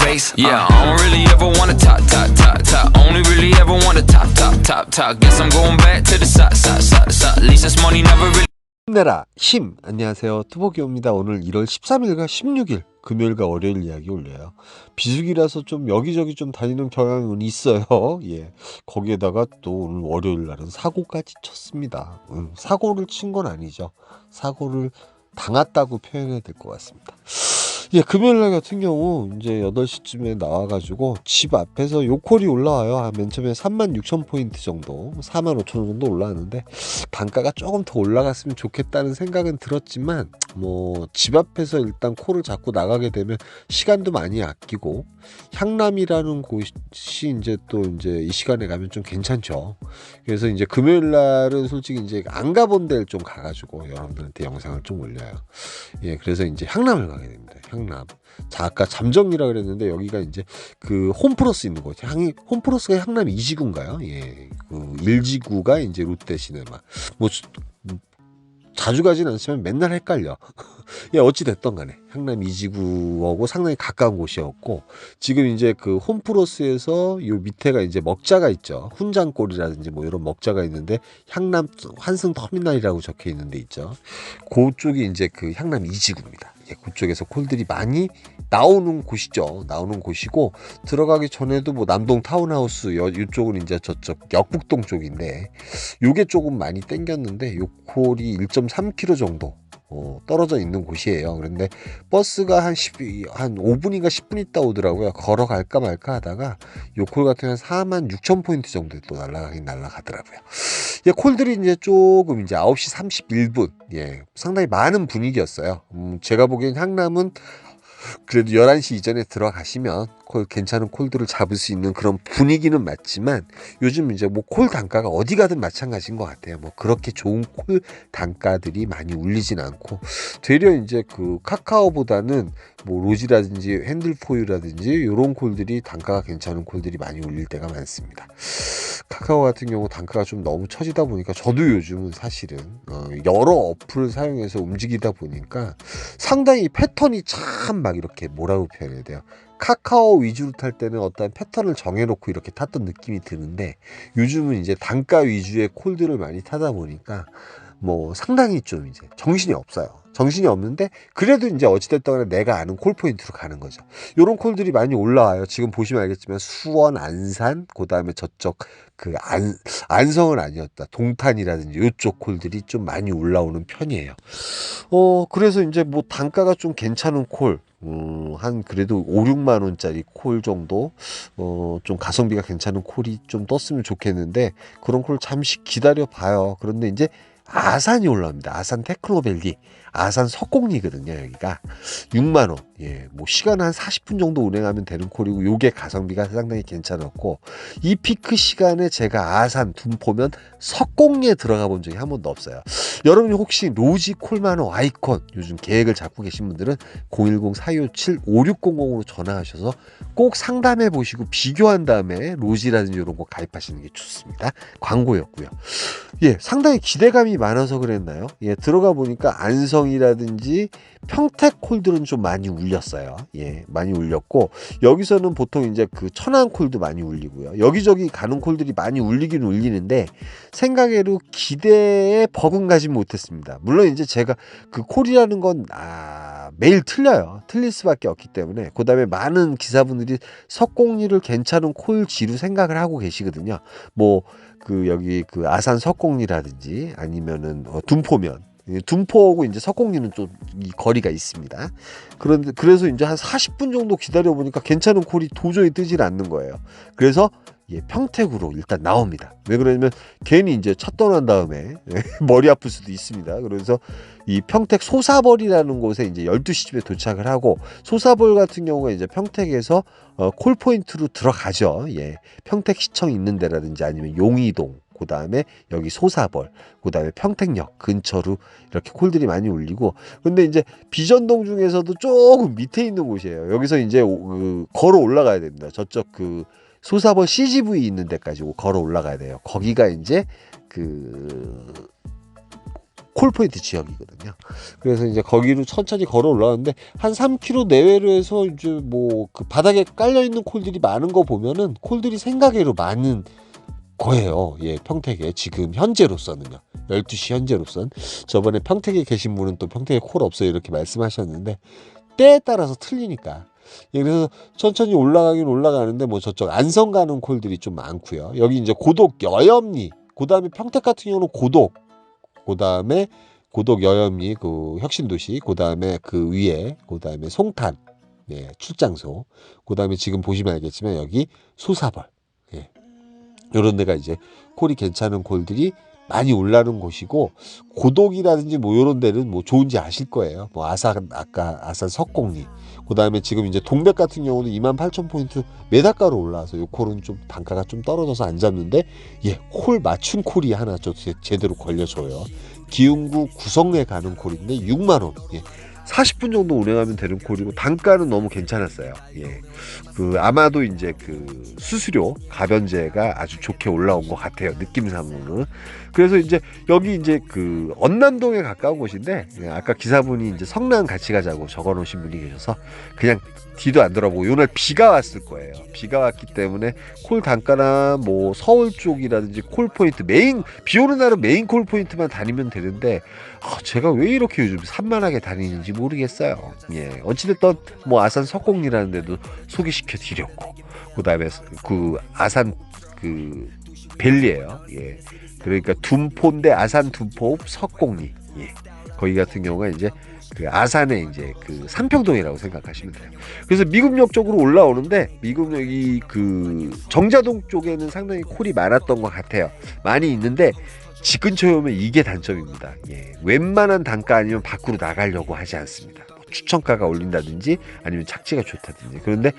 race. Yeah, I don't really ever wanna top, top, top, top. Only really ever wanna top, top, top, top. Guess I'm going back to the side, side, side, side. At least this money never really. 힘내라 힘. 안녕하세요, 투보기호입니다. 오늘 1월 13일과 16일 금요일과 월요일 이야기 올려요. 비수기라서 좀 여기저기 좀 다니는 경향은 있어요. 예, 거기에다가 또 오늘 월요일 날은 사고까지 쳤습니다. 사고를 친 건 아니죠. 사고를 당했다고 표현해야 될 것 같습니다. 예, 금요일날 같은 경우 이제 8시쯤에 나와가지고 집 앞에서 요콜이 올라와요. 맨 처음에 36,000포인트 정도, 45,000원 정도 올라왔는데 단가가 조금 더 올라갔으면 좋겠다는 생각은 들었지만 뭐 집 앞에서 일단 콜을 잡고 나가게 되면 시간도 많이 아끼고 향남이라는 곳이 이제 또 이제 이 시간에 가면 좀 괜찮죠. 그래서 이제 금요일 날은 솔직히 이제 안 가본 데를 좀 가가지고 여러분들한테 영상을 좀 올려요. 예, 그래서 이제 향남을 가게 됩니다. 향남. 자, 아까 잠정이라 그랬는데 여기가 이제 그 홈플러스 있는 곳. 홈플러스가 향남 2지구인가요? 예, 그 1지구가 이제 롯데시네마. 뭐 자주 가진 않지만 맨날 헷갈려. 예, 어찌됐던 간에 향남 2지구하고 상당히 가까운 곳이었고, 지금 이제 그 홈플러스에서 요 밑에가 이제 먹자가 있죠. 훈장골이라든지 뭐 이런 먹자가 있는데 향남 환승 터미널이라고 적혀 있는 데 있죠. 그쪽이 이제 그 향남 2지구입니다. 예, 그쪽에서 콜들이 많이 나오는 곳이죠. 나오는 곳이고, 들어가기 전에도 뭐 남동 타운하우스 이쪽은 이제 저쪽 역북동 쪽인데 요게 조금 많이 땡겼는데 요 콜이 1.3km 정도 떨어져 있는 곳이에요. 그런데 버스가 한 5분인가 10분 있다 오더라고요. 걸어갈까 말까 하다가 요 콜 같은 경우는 46,000포인트 정도에 또 날아가더라고요. 예, 콜들이 이제 조금 이제 9시 31분, 예, 상당히 많은 분위기였어요. 제가 보기엔 향남은 그래도 11시 이전에 들어가시면 괜찮은 콜들을 잡을 수 있는 그런 분위기는 맞지만, 요즘 이제 뭐 콜 단가가 어디 가든 마찬가지인 것 같아요. 뭐 그렇게 좋은 콜 단가들이 많이 울리진 않고, 되려 이제 그 카카오보다는 뭐 로지라든지 핸들포유라든지 이런 콜들이 단가가 괜찮은 콜들이 많이 울릴 때가 많습니다. 카카오 같은 경우 단가가 좀 너무 처지다 보니까 저도 요즘은 사실은 여러 어플을 사용해서 움직이다 보니까 상당히 패턴이 참 막 이렇게 뭐라고 표현해야 돼요. 카카오 위주로 탈 때는 어떤 패턴을 정해놓고 이렇게 탔던 느낌이 드는데, 요즘은 이제 단가 위주의 콜들을 많이 타다 보니까 뭐 상당히 좀 이제 정신이 없어요. 정신이 없는데 그래도 이제 어찌됐든 간에 내가 아는 콜 포인트로 가는 거죠. 요런 콜들이 많이 올라와요. 지금 보시면 알겠지만 수원, 안산, 그 다음에 저쪽 그 안성은 아니었다, 동탄이라든지 요쪽 콜들이 좀 많이 올라오는 편이에요. 그래서 이제 뭐 단가가 좀 괜찮은 콜, 한 그래도 5, 6만 원짜리 콜 정도, 좀 가성비가 괜찮은 콜이 좀 떴으면 좋겠는데 그런 콜 잠시 기다려 봐요. 그런데 이제 아산이 올라옵니다. 아산 테크노밸리, 아산 석곡리거든요. 여기가 6만 원. 예, 뭐 시간 한 40분 정도 운행하면 되는 콜이고, 요게 가성비가 상당히 괜찮았고, 이 피크 시간에 제가 아산 둔포면 석곡리에 들어가 본 적이 한 번도 없어요. 여러분이 혹시 로지 콜만호 아이콘 요즘 계획을 잡고 계신 분들은 010-4257-5600으로 전화하셔서 꼭 상담해 보시고 비교한 다음에 로지라든지 이런 거 가입하시는 게 좋습니다. 광고였고요. 예, 상당히 기대감이 많아서 그랬나요? 예, 들어가 보니까 안성이라든지 평택 콜들은 좀 많이 울렸어요. 예, 많이 울렸고, 여기서는 보통 이제 그 천안 콜도 많이 울리고요. 여기저기 가는 콜들이 많이 울리긴 울리는데 생각외로 기대에 버금가지 못했습니다. 물론 이제 제가 그 콜이라는 건 매일 틀려요. 틀릴 수밖에 없기 때문에. 그 다음에 많은 기사분들이 석곡리를 괜찮은 콜지로 생각을 하고 계시거든요. 뭐 그 여기 그 아산 석곡리라든지 아니면은 둔포면, 둔포하고 이제 석곡리는 좀 이 거리가 있습니다. 그런데 그래서 이제 한 40분 정도 기다려 보니까 괜찮은 콜이 도저히 뜨질 않는 거예요. 그래서 예, 평택으로 일단 나옵니다. 왜 그러냐면 괜히 이제 차 떠난 다음에 머리 아플 수도 있습니다. 그래서 이 평택 소사벌이라는 곳에 이제 12시쯤에 도착을 하고, 소사벌 같은 경우가 이제 평택에서 콜 포인트로 들어가죠. 예, 평택시청 있는 데라든지 아니면 용이동, 그 다음에 여기 소사벌, 그 다음에 평택역 근처로 이렇게 콜들이 많이 울리고, 근데 이제 비전동 중에서도 조금 밑에 있는 곳이에요. 여기서 이제 걸어 올라가야 됩니다. 저쪽 그 소사벌 CGV 있는 데까지 걸어 올라가야 돼요. 거기가 이제 그 콜포인트 지역이거든요. 그래서 이제 거기로 천천히 걸어 올라가는데 한 3km 내외로 해서 이제 뭐 그 바닥에 깔려 있는 콜들이 많은 거 보면은 콜들이 생각외로 많은 거예요. 예, 평택에 지금 현재로서는요. 12시 현재로선. 저번에 평택에 계신 분은 또 평택에 콜 없어요 이렇게 말씀하셨는데 때에 따라서 틀리니까. 예, 그래서 천천히 올라가긴 올라가는데 뭐 저쪽 안성 가는 콜들이 좀 많고요. 여기 이제 고독 여염리, 그다음에 평택 같은 경우는 고독, 그다음에 고독 여염리 그 혁신도시, 그다음에 그 위에 그다음에 송탄, 예, 출장소, 그다음에 지금 보시면 알겠지만 여기 소사벌, 예, 이런 데가 이제 콜이 괜찮은 콜들이 많이 올라오는 곳이고, 고독이라든지 뭐 이런 데는 뭐 좋은지 아실 거예요. 뭐 아산, 아까 아산 석공리, 그 다음에 지금 이제 동백 같은 경우는 28,000포인트 메다가로 올라와서 요 콜은 좀 단가가 좀 떨어져서 안 잡는데, 예, 콜 맞춤 콜이 하나 좀 제대로 걸려줘요. 기흥구 구성에 가는 콜인데 6만원. 예. 40분 정도 운행하면 되는 콜이고 단가는 너무 괜찮았어요. 예. 그 아마도 이제 그 수수료 가변제가 아주 좋게 올라온 것 같아요. 느낌상으로는. 그래서 이제 여기 이제 그 언남동에 가까운 곳인데, 예, 아까 기사분이 이제 성남 같이 가자고 적어 놓으신 분이 계셔서 그냥 뒤도 안 돌아보고, 요날 비가 왔을 거예요. 비가 왔기 때문에 콜 단가나 뭐 서울 쪽이라든지 콜 포인트 메인, 비 오는 날은 메인 콜 포인트만 다니면 되는데, 제가 왜 이렇게 요즘 산만하게 다니는지 모르겠어요. 예, 어찌됐든 뭐 아산 석공리라는 데도 소개시켜 드렸고, 그다음에 그 아산 그 벨리예요. 예, 그러니까 둔포인데 아산 둔포 석공리. 예, 거기 같은 경우가 이제 그 아산의 이제 그 삼평동이라고 생각하시면 돼요. 그래서 미금역 쪽으로 올라오는데, 미금역이 그 정자동 쪽에는 상당히 콜이 많았던 것 같아요. 많이 있는데 집 근처에 오면 이게 단점입니다. 예, 웬만한 단가 아니면 밖으로 나가려고 하지 않습니다. 뭐 추천가가 올린다든지 아니면 착지가 좋다든지. 그런데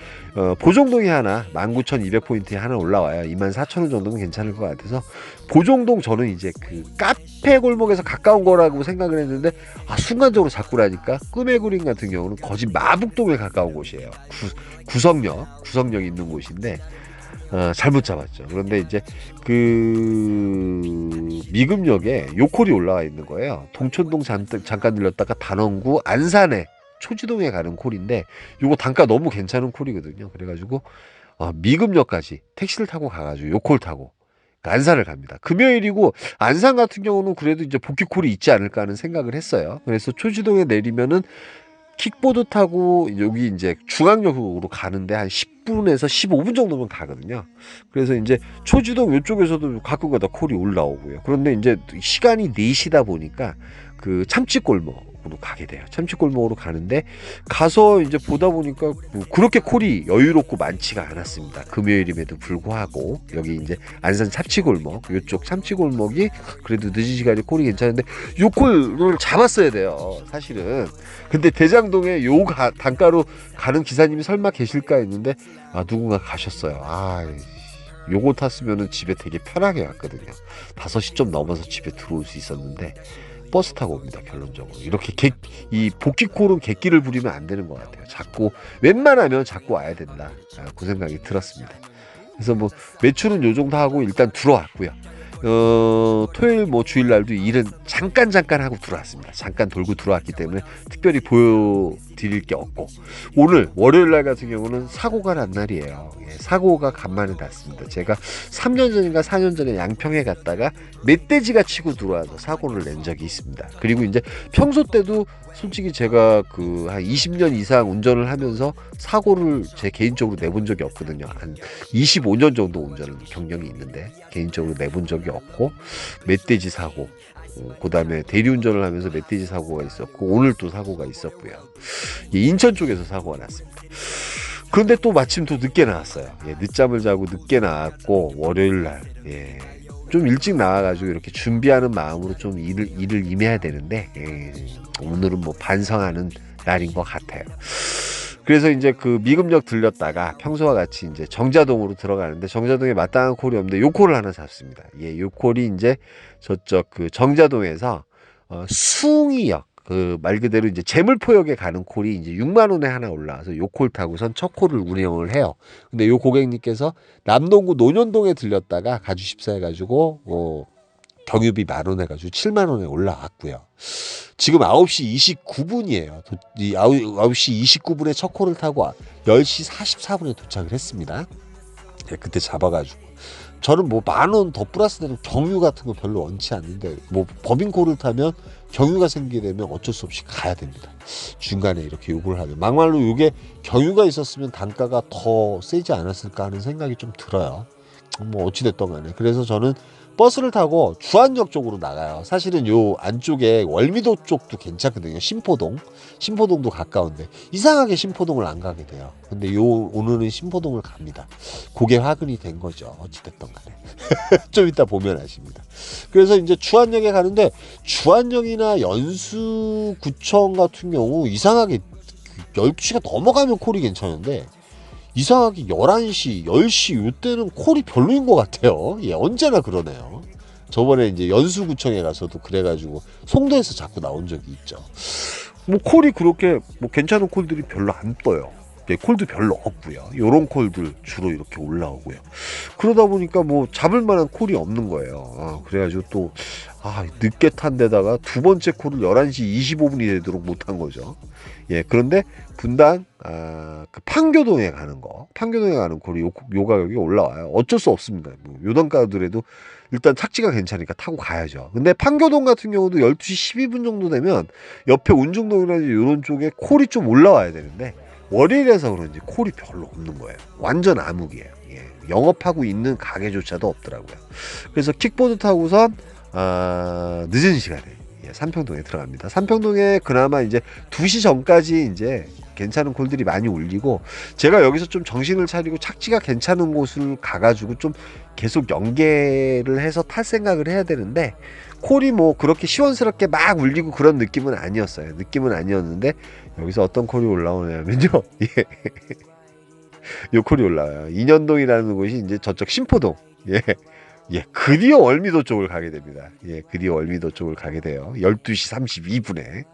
보정동이 하나 19,200포인트에 하나 올라와요. 24,000원 정도면 괜찮을 것 같아서, 보정동 저는 이제 그 카페 골목에서 가까운 거라고 생각을 했는데, 순간적으로 자꾸 라니까 꿈의 그림 같은 경우는 거진 마북동에 가까운 곳이에요. 구성역 있는 곳인데 잘못 잡았죠. 그런데 이제 그 미금역에 요콜이 올라와 있는 거예요. 동천동 잠깐 들렸다가 단원구 안산에 초지동에 가는 콜인데, 요거 단가 너무 괜찮은 콜이거든요. 그래가지고 미금역까지 택시를 타고 가가지고 요콜 타고 안산을 갑니다. 금요일이고 안산 같은 경우는 그래도 이제 복귀콜이 있지 않을까 하는 생각을 했어요. 그래서 초지동에 내리면은 킥보드 타고 여기 이제 중앙역으로 가는데 한 10분에서 15분 정도면 가거든요. 그래서 이제 초지동 이쪽에서도 가끔가다 콜이 올라오고요. 그런데 이제 시간이 4시다 보니까 그 참치골목으로 가게 돼요. 참치골목으로 가는데, 가서 이제 보다 보니까 뭐 그렇게 콜이 여유롭고 많지가 않았습니다. 금요일임에도 불구하고 여기 이제 안산 참치골목, 이쪽 참치골목이 그래도 늦은 시간에 콜이 괜찮은데 요 콜을 잡았어야 돼요, 사실은. 근데 대장동에 요 단가로 가는 기사님이 설마 계실까 했는데 누군가 가셨어요. 요거 탔으면은 집에 되게 편하게 왔거든요. 5시 좀 넘어서 집에 들어올 수 있었는데 버스 타고 옵니다. 결론적으로 이렇게 이 복귀콜은 객기를 부리면 안 되는 것 같아요. 자꾸 웬만하면 자꾸 와야 된다, 그 생각이 들었습니다. 그래서 뭐 매출은 요 정도 하고 일단 들어왔고요. 토요일 뭐 주일날도 일은 잠깐 하고 들어왔습니다. 잠깐 돌고 들어왔기 때문에 특별히 보여드릴 게 없고, 오늘 월요일날 같은 경우는 사고가 난 날이에요. 예, 사고가 간만에 났습니다. 제가 3년 전인가 4년 전에 양평에 갔다가 멧돼지가 치고 들어와서 사고를 낸 적이 있습니다. 그리고 이제 평소 때도 솔직히 제가 그 한 20년 이상 운전을 하면서 사고를 제 개인적으로 내본 적이 없거든요. 한 25년 정도 운전 경력이 있는데 개인적으로 내본 적이 없고, 멧돼지 사고, 그 다음에 대리운전을 하면서 멧돼지 사고가 있었고, 오늘 또 사고가 있었고요. 인천 쪽에서 사고가 났습니다. 그런데 또 마침 또 늦게 나왔어요. 예, 늦잠을 자고 늦게 나왔고, 월요일날 좀 일찍 나와가지고 이렇게 준비하는 마음으로 좀 일을 임해야 되는데, 오늘은 뭐 반성하는 날인 것 같아요. 그래서 이제 그 미금역 들렸다가 평소와 같이 이제 정자동으로 들어가는데, 정자동에 마땅한 콜이 없는데 요 콜을 하나 잡습니다. 예, 요 콜이 이제 저쪽 그 정자동에서 숭이역, 그 말 그대로 이제 제물포역에 가는 콜이 이제 6만 원에 하나 올라와서 요 콜 타고선 첫 콜을 운영을 해요. 근데 요 고객님께서 남동구 논현동에 들렸다가 가주십사 해가지고 경유비 10,000원 해가지고 70,000원에 올라왔고요. 지금 9시 29분이에요. 9시 29분에 첫 콜을 타고 10시 44분에 도착을 했습니다. 네, 그때 잡아가지고 저는 뭐 10,000원 더 플러스 되는 경유 같은 거 별로 원치 않는데 뭐 법인콜을 타면 경유가 생기게 되면 어쩔 수 없이 가야 됩니다. 중간에 이렇게 요구를 하면 막말로 이게 경유가 있었으면 단가가 더 세지 않았을까 하는 생각이 좀 들어요. 뭐 어찌됐던 간에. 그래서 저는 버스를 타고 주안역 쪽으로 나가요. 사실은 요 안쪽에 월미도 쪽도 괜찮거든요. 신포동도 가까운데 이상하게 신포동을 안 가게 돼요. 근데 오늘은 신포동을 갑니다. 그게 화근이 된 거죠. 어찌됐던 간에. 좀 이따 보면 아십니다. 그래서 이제 주안역에 가는데 주안역이나 연수구청 같은 경우 이상하게 12시가 넘어가면 콜이 괜찮은데 이상하게 11시, 10시 이때는 콜이 별로인 것 같아요. 예, 언제나 그러네요. 저번에 이제 연수구청에 가서도 그래가지고 송도에서 자꾸 나온 적이 있죠. 뭐 콜이 그렇게 뭐 괜찮은 콜들이 별로 안 떠요. 예, 콜도 별로 없고요. 요런 콜들 주로 이렇게 올라오고요. 그러다 보니까 뭐 잡을 만한 콜이 없는 거예요. 그래가지고 또 늦게 탄 데다가 두 번째 콜을 11시 25분이 되도록 못한 거죠. 예, 그런데 분당 그 판교동에 가는 콜이 요 가격이 올라와요. 어쩔 수 없습니다. 뭐 요 단가더라도 일단 착지가 괜찮으니까 타고 가야죠. 근데 판교동 같은 경우도 12시 12분 정도 되면 옆에 운중동이라든지 이런 쪽에 콜이 좀 올라와야 되는데 월요일에서 그런지 콜이 별로 없는 거예요. 완전 암흑이에요. 예, 영업하고 있는 가게조차도 없더라고요. 그래서 킥보드 타고선 늦은 시간에 삼평동에 들어갑니다. 삼평동에 그나마 이제 2시 전까지 이제 괜찮은 콜들이 많이 울리고 제가 여기서 좀 정신을 차리고 착지가 괜찮은 곳을 가가지고 좀 계속 연계를 해서 탈 생각을 해야 되는데 콜이 뭐 그렇게 시원스럽게 막 울리고 그런 느낌은 아니었어요. 느낌은 아니었는데 여기서 어떤 콜이 올라오냐면요. 예. 요 콜이 올라와요. 인현동이라는 곳이 이제 저쪽 신포동. 예, 드디어 월미도 쪽을 가게 됩니다. 예, 드디어 월미도 쪽을 가게 돼요. 12시 32분에.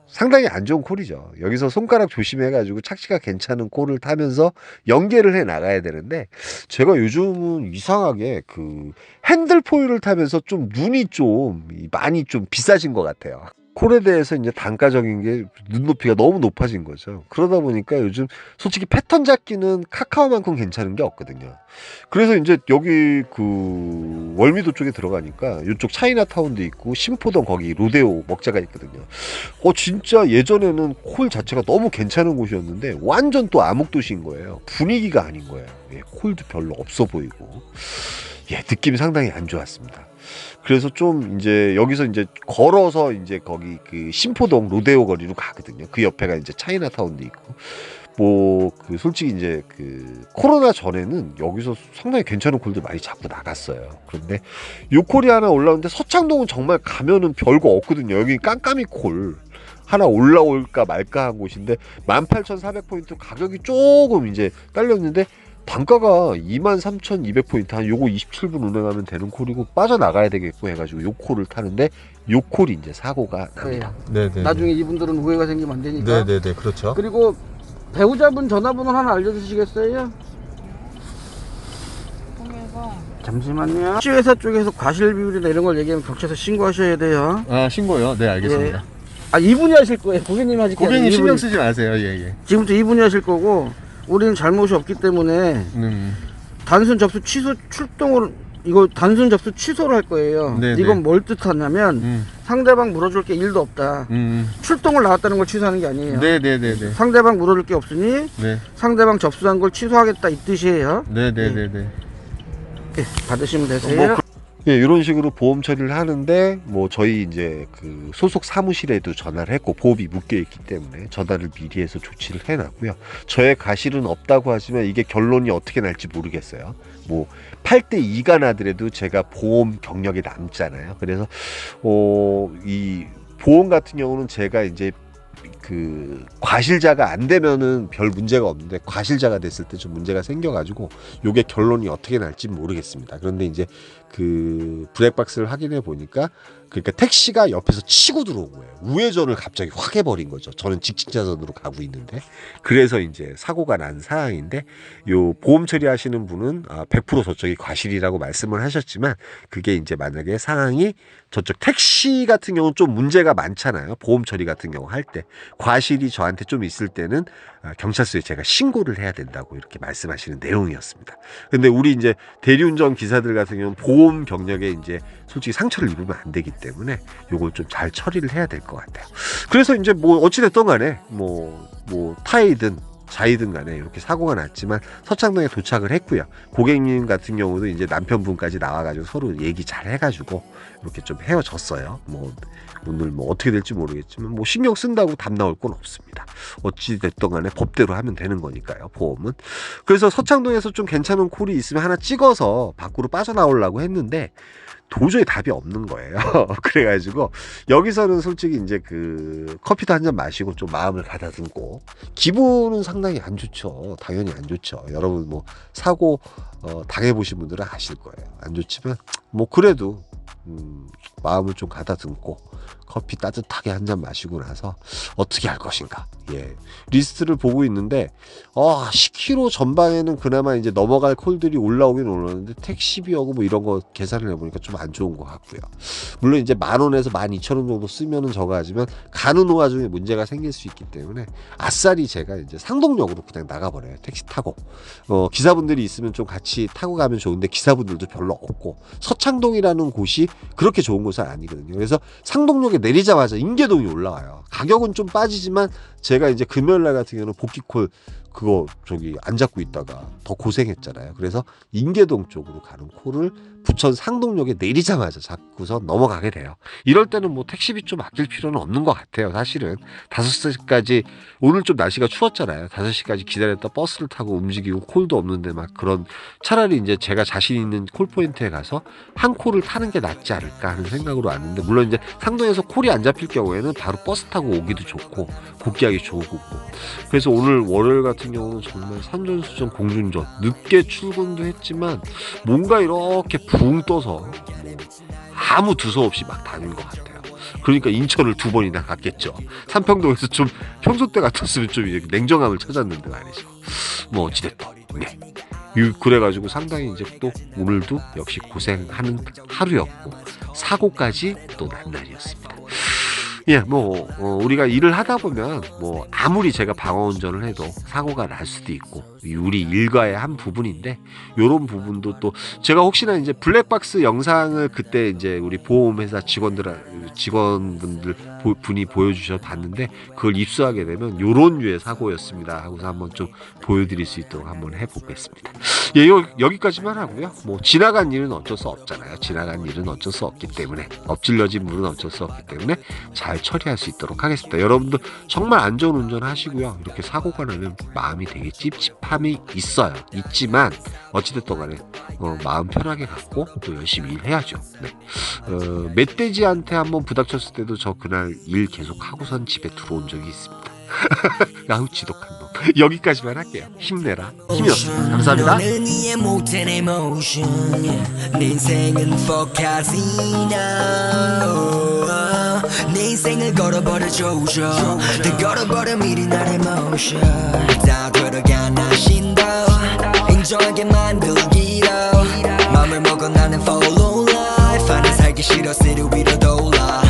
상당히 안 좋은 콜이죠. 여기서 손가락 조심해가지고 착지가 괜찮은 콜을 타면서 연계를 해 나가야 되는데 제가 요즘은 이상하게 그 핸들포일을 타면서 좀 눈이 좀 많이 좀 비싸진 것 같아요. 콜에 대해서 이제 단가적인 게 눈높이가 너무 높아진 거죠. 그러다 보니까 요즘 솔직히 패턴 잡기는 카카오만큼 괜찮은 게 없거든요. 그래서 이제 여기 그 월미도 쪽에 들어가니까 이쪽 차이나타운도 있고 신포동 거기 로데오 먹자가 있거든요. 진짜 예전에는 콜 자체가 너무 괜찮은 곳이었는데 완전 또 암흑도시인 거예요. 분위기가 아닌 거예요. 예, 콜도 별로 없어 보이고 예, 느낌이 상당히 안 좋았습니다. 그래서 좀 이제 여기서 이제 걸어서 이제 거기 그 신포동 로데오 거리로 가거든요. 그 옆에가 이제 차이나타운도 있고 뭐 그 솔직히 이제 그 코로나 전에는 여기서 상당히 괜찮은 콜들 많이 잡고 나갔어요. 그런데 요 콜이 하나 올라오는데 서창동은 정말 가면은 별거 없거든요. 여기 깜깜이 콜 하나 올라올까 말까 한 곳인데 18,400포인트 가격이 조금 이제 딸렸는데 단가가 23,200포인트 한 요거 27분 운행하면 되는 콜이고 빠져나가야 되겠고 해가지고 요 콜을 타는데 요 콜이 이제 사고가 납니다. 네네. 나중에 이분들은 후회가 생기면 안 되니까. 네네네, 그렇죠. 그리고 배우자분 전화번호 하나 알려주시겠어요? 잠시만요. 회사 쪽에서 과실 비율이나 이런 걸 얘기하면 경찰서 신고하셔야 돼요. 신고요. 네, 알겠습니다. 이분이 하실 거예요. 고객님이 하실 거예요. 고객님 신경 쓰지 마세요. 예. 지금부터 이분이 하실 거고 우리는 잘못이 없기 때문에 단순 접수 취소 출동을 이거 단순 접수 취소를 할 거예요. 네네. 이건 뭘 뜻하냐면 상대방 물어줄 게 1도 없다. 출동을 나왔다는 걸 취소하는 게 아니에요. 네네네네. 상대방 물어줄 게 없으니 네. 상대방 접수한 걸 취소하겠다 이 뜻이에요. 네네네네. 네, 받으시면 되세요. 예, 이런 식으로 보험 처리를 하는데 뭐 저희 이제 그 소속 사무실에도 전화를 했고 보험이 묶여 있기 때문에 전화를 미리 해서 조치를 해놨고요. 저의 과실은 없다고 하지만 이게 결론이 어떻게 날지 모르겠어요. 뭐 8대2가 나더라도 제가 보험 경력이 남잖아요. 그래서 이 보험 같은 경우는 제가 이제 그 과실자가 안 되면은 별 문제가 없는데 과실자가 됐을 때 좀 문제가 생겨가지고 요게 결론이 어떻게 날지 모르겠습니다. 그런데 이제 그 블랙박스를 확인해 보니까 그러니까 택시가 옆에서 치고 들어온 거예요. 우회전을 갑자기 확 해버린 거죠. 저는 직진차선으로 가고 있는데. 그래서 이제 사고가 난 상황인데, 요 보험 처리하시는 분은 100% 저쪽이 과실이라고 말씀을 하셨지만, 그게 이제 만약에 상황이 저쪽 택시 같은 경우는 좀 문제가 많잖아요. 보험 처리 같은 경우 할 때. 과실이 저한테 좀 있을 때는 경찰서에 제가 신고를 해야 된다고 이렇게 말씀하시는 내용이었습니다. 근데 우리 이제 대리운전 기사들 같은 경우는 보험 경력에 이제 솔직히 상처를 입으면 안 되기 때문에 요걸 좀 잘 처리를 해야 될 것 같아요. 그래서 이제 뭐 어찌됐든 간에 뭐 타이든 자이든 간에 이렇게 사고가 났지만 서창동에 도착을 했고요. 고객님 같은 경우도 이제 남편분까지 나와가지고 서로 얘기 잘 해가지고 이렇게 좀 헤어졌어요. 뭐 오늘 뭐 어떻게 될지 모르겠지만 뭐 신경 쓴다고 답 나올 건 없습니다. 어찌됐든 간에 법대로 하면 되는 거니까요, 보험은. 그래서 서창동에서 좀 괜찮은 콜이 있으면 하나 찍어서 밖으로 빠져나오려고 했는데 도저히 답이 없는 거예요. 그래가지고 여기서는 솔직히 이제 그 커피도 한 잔 마시고 좀 마음을 가다듬고, 기분은 상당히 안 좋죠. 당연히 안 좋죠. 여러분 뭐 사고 당해보신 분들은 아실 거예요. 안 좋지만 뭐 그래도 마음을 좀 가다듬고 커피 따뜻하게 한 잔 마시고 나서 어떻게 할 것인가. 예. 리스트를 보고 있는데 10km 전방에는 그나마 이제 넘어갈 콜들이 올라오긴 올라오는데 택시비하고 뭐 이런 거 계산을 해보니까 좀 안 좋은 것 같고요. 물론 이제 10,000원에서 12,000원 정도 쓰면은 저거 하지만 가는 와중에 문제가 생길 수 있기 때문에 아싸리 제가 이제 상동역으로 그냥 나가버려요. 택시 타고. 기사분들이 있으면 좀 같이 타고 가면 좋은데 기사분들도 별로 없고, 서창동이라는 곳이 그렇게 좋은 곳은 아니거든요. 그래서 상동역에 내리자마자 인계동이 올라와요. 가격은 좀 빠지지만 제가 이제 금요일날 같은 경우는 복귀콜 그거 안 잡고 있다가 더 고생했잖아요. 그래서 인계동 쪽으로 가는 콜을 부천 상동역에 내리자마자 잡고서 넘어가게 돼요. 이럴 때는 뭐 택시비 좀 아낄 필요는 없는 것 같아요. 사실은 5시까지, 오늘 좀 날씨가 추웠잖아요. 5시까지 기다렸다 버스를 타고 움직이고 콜도 없는데 막 그런, 차라리 이제 제가 자신 있는 콜포인트에 가서 한 콜을 타는 게 낫지 않을까 하는 생각으로 왔는데, 물론 이제 상동에서 콜이 안 잡힐 경우에는 바로 버스 타고 오기도 좋고 복귀하기 좋고, 그래서 오늘 월요일 같은 경우는 정말 산전수전 공중전, 늦게 출근도 했지만 뭔가 이렇게 붕 떠서 뭐 아무 두서없이 막 다닌 것 같아요. 그러니까 인천을 2번이나 갔겠죠. 삼평동에서 좀 평소 때 같았으면 좀 냉정함을 찾았는데 말이죠. 뭐 어찌됐든 네. 그래가지고 상당히 이제 또 오늘도 역시 고생하는 하루였고 사고까지 또 난 날이었습니다. 예, 뭐 우리가 일을 하다 보면 뭐 아무리 제가 방어운전을 해도 사고가 날 수도 있고 우리 일과의 한 부분인데, 요런 부분도 또 제가 혹시나 이제 블랙박스 영상을 그때 이제 우리 보험회사 직원분들 분이 보여주셔서 봤는데, 그걸 입수하게 되면 요런 류의 사고였습니다 하고서 한번 좀 보여드릴 수 있도록 한번 해보겠습니다. 예, 여기까지만 하고요. 뭐 지나간 일은 어쩔 수 없잖아요. 지나간 일은 어쩔 수 없기 때문에, 엎질러진 물은 어쩔 수 없기 때문에 잘 처리할 수 있도록 하겠습니다. 여러분들 정말 안전 운전 하시고요. 이렇게 사고가 나면 마음이 되게 찝찝함이 있지만 어찌됐든 간에 마음 편하게 갖고 또 열심히 일해야죠. 네. 멧돼지한테 한번 부닥쳤을 때도 저 그날 일 계속 하고선 집에 들어온 적이 있습니다. 아우 지독한 놈. 여기까지만 할게요. 힘내라. 힘이었습니다. 감사합니다. 내 인생은 내 인생을 걸어버려줘. 다 걸어버려 미리 나의 모션. 다 들어가 나 신도 인정하게 만들기로 맘을 먹어 나는 follow life. 나는 살기 싫어 city 위로 돌아.